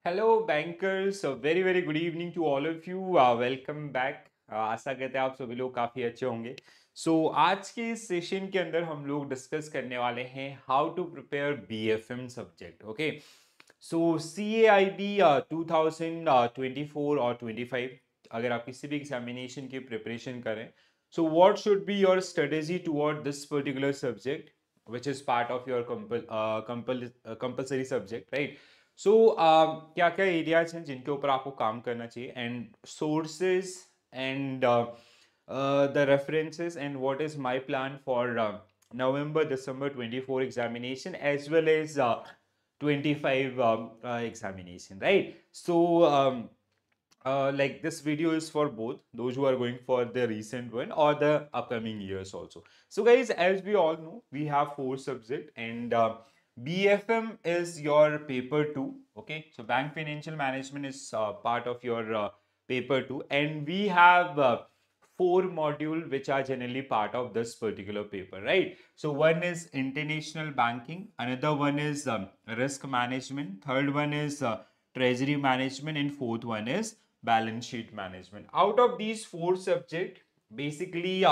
Hello bankers, very very good evening to all of you. Welcome back. आशा करते हैं आप सभी लोग काफ़ी अच्छे होंगे। आज के इस सेशन के अंदर हम लोग डिस्कस करने वाले हैं how to prepare BFM subject. Okay, so CAIB 2024 और 25, अगर आप किसी भी एग्जामिनेशन की प्रिपरेशन करें, so what should be your strategy toward this particular subject which is part of your compulsory subject, right? क्या क्या एरियाज हैं जिनके ऊपर आपको काम करना चाहिए, and sources and the references, and what is my plan for November December 24 examination as well as 25 examination, right? Like this video is for both those who are going for the recent one or the upcoming years also. So guys, as we all know, we have four subject, and BFM is your paper 2. Okay, so bank financial management is part of your paper 2, and we have four module which are generally part of this particular paper, right? So one is international banking, another one is risk management, third one is treasury management, and fourth one is balance sheet management. Out of these four subject, basically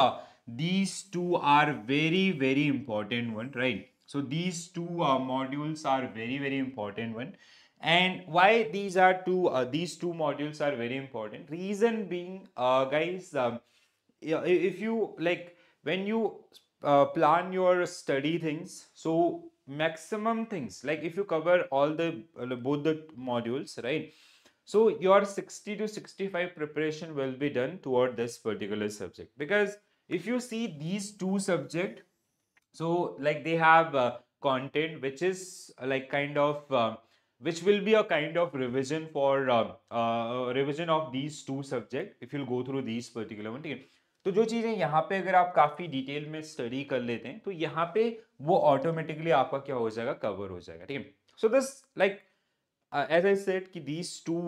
these two are very very important one, right? So these two modules are very very important one. And why these two modules are very important, reason being, guys, yeah, if you like, when you plan your study things, so maximum things, like if you cover all the both the modules, right? So your 60 to 65 preparation will be done toward this particular subject, because if you see these two subject, so like they have content which is like kind of which will be a kind of revision for revision of these two subject if you'll go through these particular one, ठीक है? तो जो चीजें यहाँ पे अगर आप काफी डिटेल में स्टडी कर लेते हैं, तो यहाँ पे वो ऑटोमेटिकली आपका क्या हो जाएगा, कवर हो जाएगा, ठीक है? So this like, as I said, ki these two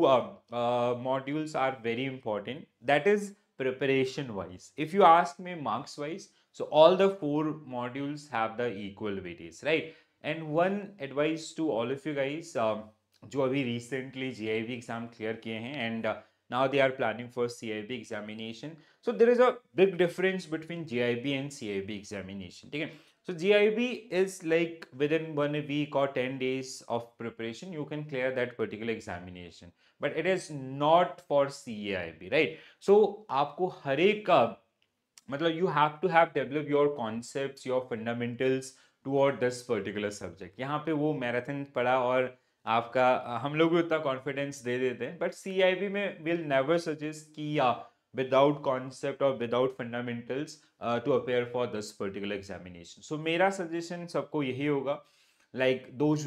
modules are very important. That is preparation wise. If you ask me marks wise, so all the four modules have the equal weightage, right? And one advice to all of you guys, जो अभी recently GIB exam clear किए हैं, and now they are planning for CIB examination. So there is a big difference between GIB and CIB examination, ठीक है? So GIB is like within 1 week or 10 days of preparation, you can clear that particular examination. But it is not for CAIB, right? So आपको हर एक का मतलब you have to have develop your concepts, your fundamentals toward this particular subject. यहाँ पे वो marathon पढ़ा और आपका हम लोग भी उतना कॉन्फिडेंस दे देते हैं, बट CIB में विल नेवर सजेस्ट कि without concept or without fundamentals to appear for this particular examination. So मेरा suggestion सबको यही होगा, like those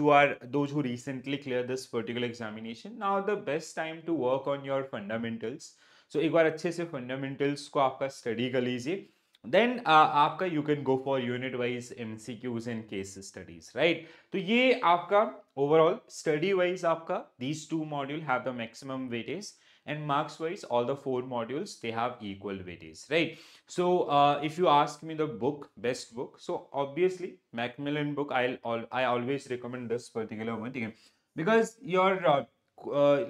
who recently cleared this particular examination, now the best time to work on your fundamentals. So एक बार अच्छे से fundamentals को आपका study कर लीजिए, देन आपका you can go for unit wise MCQs and case studies, right? तो ये आपका ओवरऑल स्टडी वाइज आपका these two module have the maximum weightage, and marks wise all the four modules they have equal weightage, right? So if you ask me the best book, so obviously Macmillan book, I always recommend this particular one, okay? Because your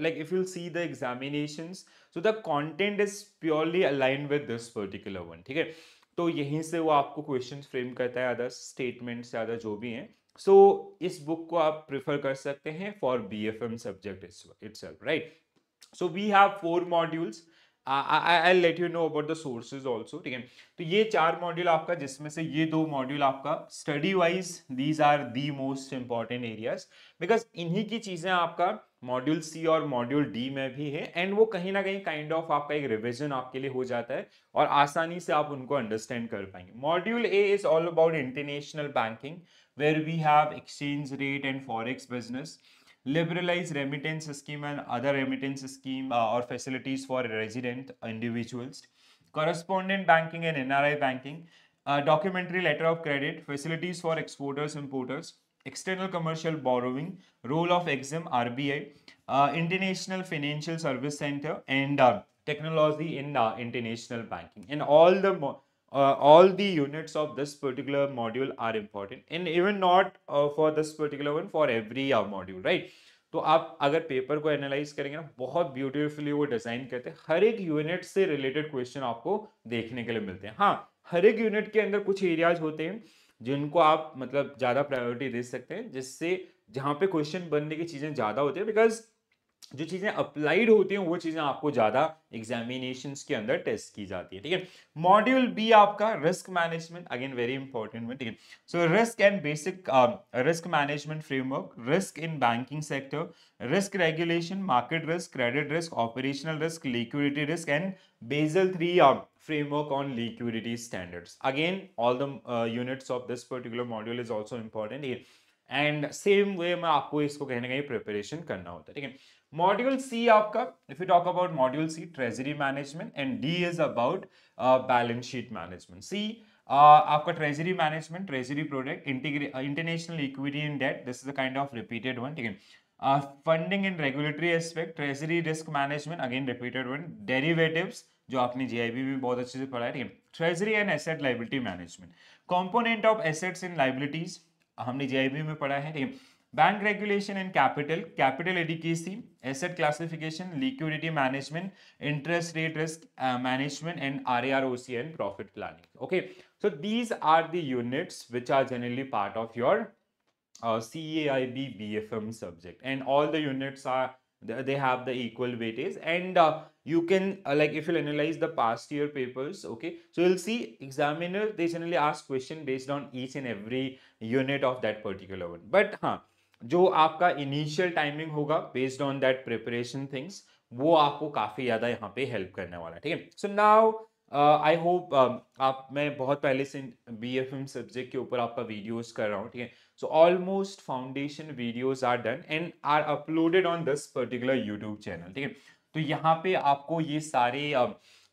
like if you'll see the examinations, so the content is purely aligned with this particular one, ठीक है? तो यहीं से वो आपको question frame करता है, other statements या अदर जो भी हैं। सो इस बुक को आप प्रिफर कर सकते हैं for BFM subject itself, right? So we have four modules. I'll let you know about the sources also, ठीक है? तो ये चार मॉड्यूल आपका, जिसमें से ये दो मॉड्यूल आपका study wise these are the most important areas, because इन्हीं की चीजें आपका मॉड्यूल सी और मॉड्यूल डी में भी है, एंड वो कहीं ना कहीं काइंड ऑफ आपका एक रिविजन आपके लिए हो जाता है और आसानी से आप उनको अंडरस्टैंड कर पाएंगे. Module A is all about international banking, where we have exchange rate and forex business, liberalize remittance scheme and other remittance scheme or facilities for resident individuals, correspondent banking and NRI banking, documentary letter of credit, facilities for exporters importers, external commercial borrowing, role of EXIM RBI, international financial service center, and technology in international banking. And all the units of this particular module are important, and even not for this particular one, for every module, right? तो आप अगर paper को analyse करेंगे ना, बहुत beautifully वो design करते हैं, हर एक यूनिट से रिलेटेड क्वेश्चन आपको देखने के लिए मिलते हैं। हाँ, हर एक यूनिट के अंदर कुछ एरियाज होते हैं जिनको आप मतलब ज्यादा प्रायोरिटी दे सकते हैं, जिससे जहां पे क्वेश्चन बनने की चीजें ज्यादा होती है, बिकॉज जो चीजें अप्लाइड होती हैं वो चीजें आपको ज्यादा एग्जामिनेशंस के अंदर टेस्ट की जाती है। ठीक है, मॉड्यूल बी आपका risk management, again very important में। ठीक है, so risk and basic risk management framework, risk in banking sector, risk regulation, market risk, credit risk, operational risk, liquidity risk and Basel 3 framework on liquidity standards. Again, all the units of this particular module is also important here. And same way में आपको इसको कहीं ना कहीं preparation करना होता है। ठीक है, मॉड्यूल सी आपका, if you talk about module C, treasury management, and D is about balance sheet management. C आपका treasury management, treasury product, international equity in debt, this is a kind of repeated one. ठीक है, funding in regulatory aspect, treasury risk management, again repeated one, derivatives जो आपने GIB में बहुत अच्छे से पढ़ा है। ठीक है, treasury and asset liability management, component of assets in liabilities हमने जीआईबी में पढ़ा है। ठीक है, bank regulation and capital, capital adequacy, asset classification, liquidity management, interest rate risk management and RAROC and profit planning. Okay, so these are the units which are generally part of your CAIB BFM subject, and all the units are they have the equal weightage, and you can like if you analyze the past year papers, okay, so you'll see examiner they generally ask question based on each and every unit of that particular one, but हाँ, जो आपका initial timing होगा based on that preparation things, वो आपको काफी ज्यादा यहाँ पे हेल्प करने वाला है। ठीक है, सो नाउ आई होप आप, मैं बहुत पहले से बीएफएम सब्जेक्ट के ऊपर आपका वीडियोस कर रहा हूँ। ठीक है, so almost foundation videos are done and are uploaded on this particular YouTube channel। ठीक है, तो यहाँ पे आपको ये सारे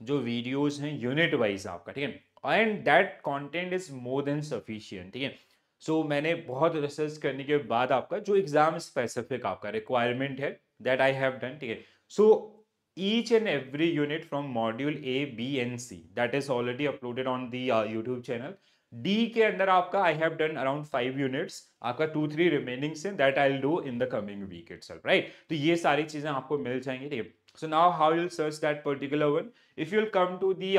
जो वीडियोस हैं यूनिट वाइज आपका, ठीक है, and that content is more than sufficient. ठीक है, सो मैंने बहुत रिसर्च करने के बाद आपका जो एग्जाम स्पेसिफिक आपका रिक्वायरमेंट है दैट आई हैव डन। ठीक है, सो each and every unit from module A, B and C that is already uploaded on the YouTube channel। D के अंदर आपका I have done around 5 units, आपका 2-3 remaining से that I'll do in the coming week itself, right? तो ये सारी चीजें आपको मिल जाएंगी। ठीक है, so now how you'll search that particular one, if you'll come to the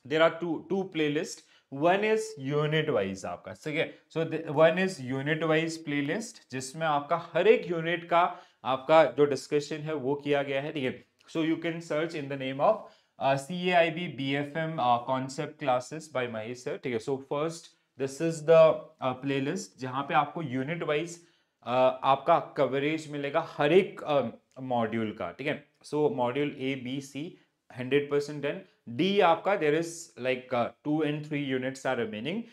there are two playlist, one is unit wise आपका, ठीक है, so one is unit wise playlist जिसमें आपका हर एक यूनिट का आपका जो डिस्कशन है वो किया गया है। ठीक है, so you can search in the name of CAIB BFM concept classes by Mahesh sir। ठीक है, so first this is the playlist जहाँ पे आपको यूनिट वाइज आपका कवरेज मिलेगा हर एक मॉड्यूल का। ठीक है, so module A B C 100% done. D आपका there is like 2 and 3 units are remaining,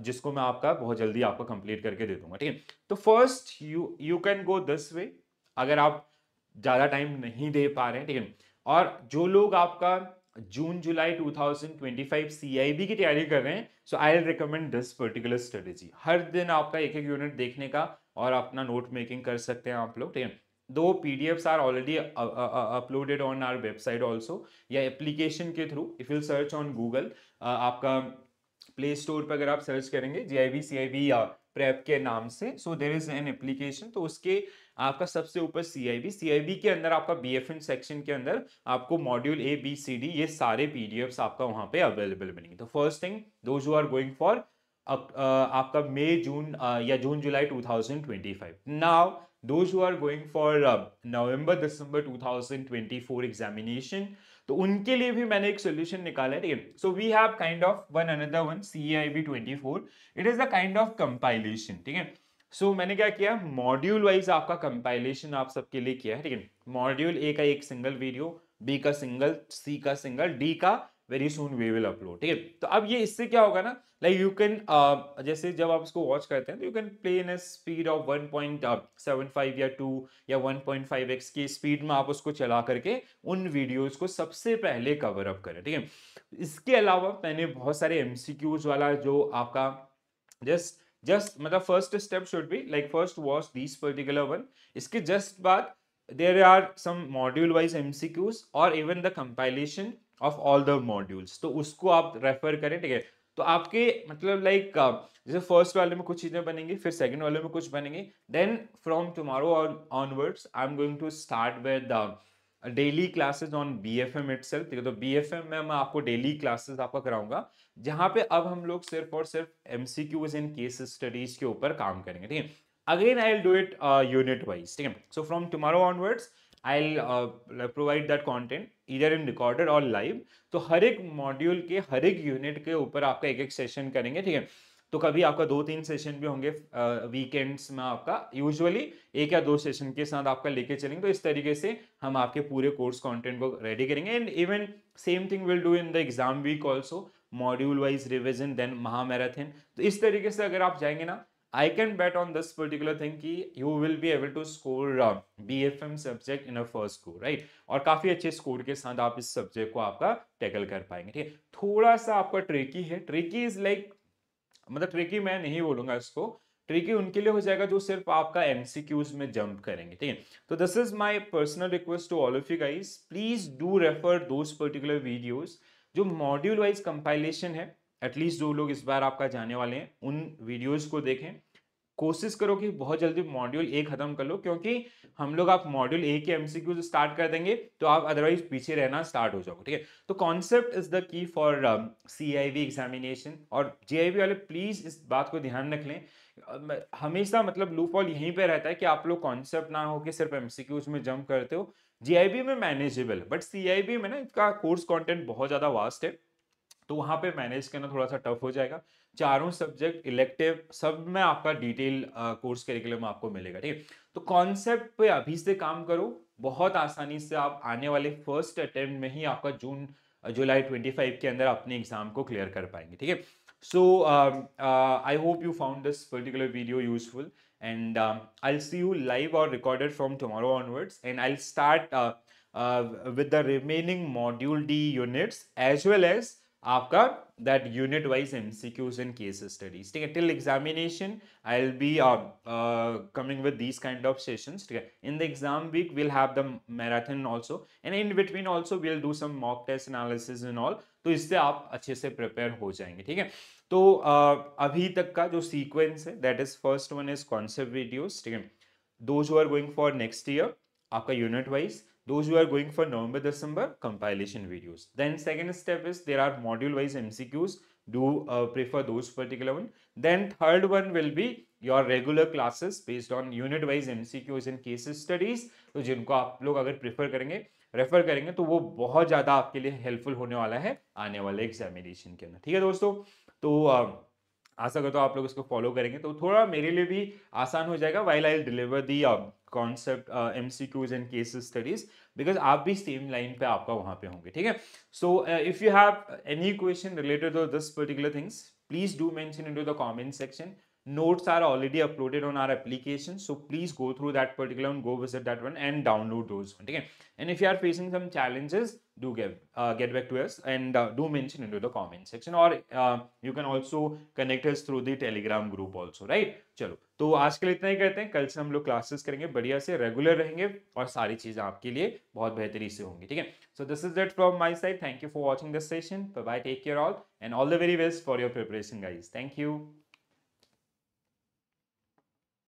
जिसको मैं आपका बहुत जल्दी आपको कंप्लीट करके दे दूंगा। ठीक है, तो first you can go this way अगर आप ज्यादा टाइम नहीं दे पा रहे हैं। ठीक है, और जो लोग आपका जून जुलाई 2025 सीआईबी की तैयारी कर रहे हैं, so I will recommend this particular strategy. हर दिन आपका एक एक यूनिट देखने का और अपना नोट मेकिंग कर सकते हैं आप लोग। ठीक है, दो PDFs are already uploaded on our website also, या एप्लीकेशन के through, if you search on Google, आपका प्ले स्टोर पर अगर आप सर्च करेंगे जीआईबी सीआईबी प्रेप के नाम से, so there is an application, तो उसके आपका सबसे ऊपर सीआईबी के अंदर आपका बीएफएम सेक्शन के अंदर आपको module A B C D ये सारे पीडीएफ्स आपका वहां पे अवेलेबल बनेंगे। तो first thing those who are going for आपका मई जून या June July 2025, now those who are going for November December 2024 examination, तो उनके लिए भी मैंने एक सोल्यूशन निकाला है। ठीक है, so we have kind of one another one CAIB 24, it is a kind of compilation. ठीक है, सो मैंने क्या किया, मॉड्यूल वाइज आपका कंपाइलेशन आप सबके लिए किया है। ठीक है, मॉड्यूल ए का एक सिंगल वीडियो, बी का सिंगल, सी का सिंगल, डी का very soon we will upload. ठीक है, तो अब ये इससे क्या होगा ना, लाइक यू कैन जैसे जब आप इसको वॉच करते हैं तो you can play in speed of 1.75 या 2 या 1.5x की स्पीड में आप उसको चला करके उन वीडियोस को सबसे पहले कवर अप करें। ठीक है, इसके अलावा मैंने बहुत सारे एमसीक्यूज वाला जो आपका जस्ट मतलब first step should be like first watch this particular one, इसके जस्ट बाद there are some module wise MCQs और even the compilation of all the modules, तो उसको आप रेफर करें। ठीक है, तो आपके मतलब लाइक जैसे फर्स्ट वाले में कुछ चीजें बनेंगी, फिर सेकंड वाले में कुछ बनेंगी, then from tomorrow onwards I am going to start with daily classes on BFM itself. ठीक है, तो बीएफएम में मैं आपको डेली क्लासेस आपका कराऊंगा, जहां पे अब हम लोग सिर्फ और सिर्फ एमसीक्यूज एंड केस स्टडीज के ऊपर काम करेंगे। ठीक है, again I will do it unit wise. ठीक है, so from tomorrow onwards I'll provide that content either in recorded or live। तो हर एक मॉड्यूल के हर एक यूनिट के ऊपर आपका एक एक सेशन करेंगे। ठीक है, तो कभी आपका 2-3 सेशन भी होंगे वीकेंड्स में, आपका यूजुअली 1 या 2 सेशन के साथ आपका लेके चलेंगे। तो इस तरीके से हम आपके पूरे कोर्स कंटेंट को रेडी करेंगे, and even same thing will do in the exam week also, module wise revision then महा मैराथन। तो इस तरीके से अगर आप जाएंगे ना, I can bet on this particular thing कि you will be able to score BFM subject in a first go, right? और काफी अच्छे स्कोर के साथ आप इस सब्जेक्ट को आपका टैकल कर पाएंगे। ठीक है, थोड़ा सा आपका ट्रिकी है, ट्रिकी इज लाइक, मतलब ट्रिकी मैं नहीं बोलूंगा इसको, ट्रिकी उनके लिए हो जाएगा जो सिर्फ आपका एमसीक्यूज में जंप करेंगे। ठीक है, तो this is my personal request to all of you guys, please do refer those particular videos जो मॉड्यूल वाइज कंपाइलेशन है। एटलीस्ट जो लोग इस बार आपका जाने वाले हैं उन वीडियोस को देखें, कोशिश करो कि बहुत जल्दी मॉड्यूल ए खत्म कर लो, क्योंकि हम लोग आप मॉड्यूल ए के एमसीक्यू स्टार्ट कर देंगे तो आप अदरवाइज पीछे रहना स्टार्ट हो जाओगे। ठीक है, तो concept is the key for CIB examination, और जेआईबी वाले प्लीज इस बात को ध्यान रख लें, हमेशा मतलब लूप हॉल यहीं पे रहता है कि आप लोग कॉन्सेप्ट ना हो कि सिर्फ एमसीक्यूज में जंप करते हो। जीआईबी में मैनेजेबल, बट सीआईबी में ना इसका कोर्स कंटेंट बहुत ज्यादा वास्ट है, तो वहां पे मैनेज करना थोड़ा सा टफ हो जाएगा। चारों सब्जेक्ट इलेक्टिव सब में आपका डिटेल कोर्स करिकुलम आपको मिलेगा। ठीक है, तो कॉन्सेप्ट पे अभी से काम करो, बहुत आसानी से आप आने वाले फर्स्ट अटेम्प्ट में ही आपका जुलाई 25 के अंदर अपने एग्जाम को क्लियर कर पाएंगे। ठीक है, so I hope you found this particular video useful, and I'll see you live or recorded from tomorrow onwards, and I'll start with the remaining module D units as well as आपका that unit wise MCQs and case studies। ठीक है, till examination I'll be coming with these kind of sessions। ठीक है, in the exam week we'll have the marathon also, and in between also we'll do some mock test analysis and all, तो इससे आप अच्छे से prepare हो जाएंगे। ठीक है, तो अभी तक का जो सीक्वेंस है, that is first one is concept videos. ठीक है, those who are going for next year आपका unit wise, those who are going for November December compilation videos, then second step is there are module wise MCQs, do prefer those particular one, then third one will be your regular classes based on unit wise MCQs and case studies। तो जिनको आप लोग अगर prefer करेंगे refer करेंगे तो वो बहुत ज्यादा आपके लिए हेल्पफुल होने वाला है आने वाले एग्जामिनेशन के अंदर। ठीक है दोस्तों, तो आशा करता हूँ आप लोग इसको फॉलो करेंगे तो थोड़ा मेरे लिए भी आसान हो जाएगा, while I deliver the concept MCQs and case studies, because आप भी सेम लाइन पे आपका वहां पे होंगे। ठीक है, so if you have any question related to this particular things, please do mention into the comment section. Notes are already uploaded on our application, so please go through that particular one, go visit that one and download those one। Okay, and if you are facing some challenges, do get back to us and do mention into the comment section, or you can also connect us through the Telegram group also, right? चलो, तो आज के लिए इतना ही करते हैं, कल से हम लोग क्लासेस करेंगे, बढ़िया से रेगुलर रहेंगे और सारी चीजें आपके लिए बहुत बेहतरी से होंगी। ठीक है, so this is it from my side, thank you for watching this session, bye bye, take care all, and all the very best for your preparation guys, thank you.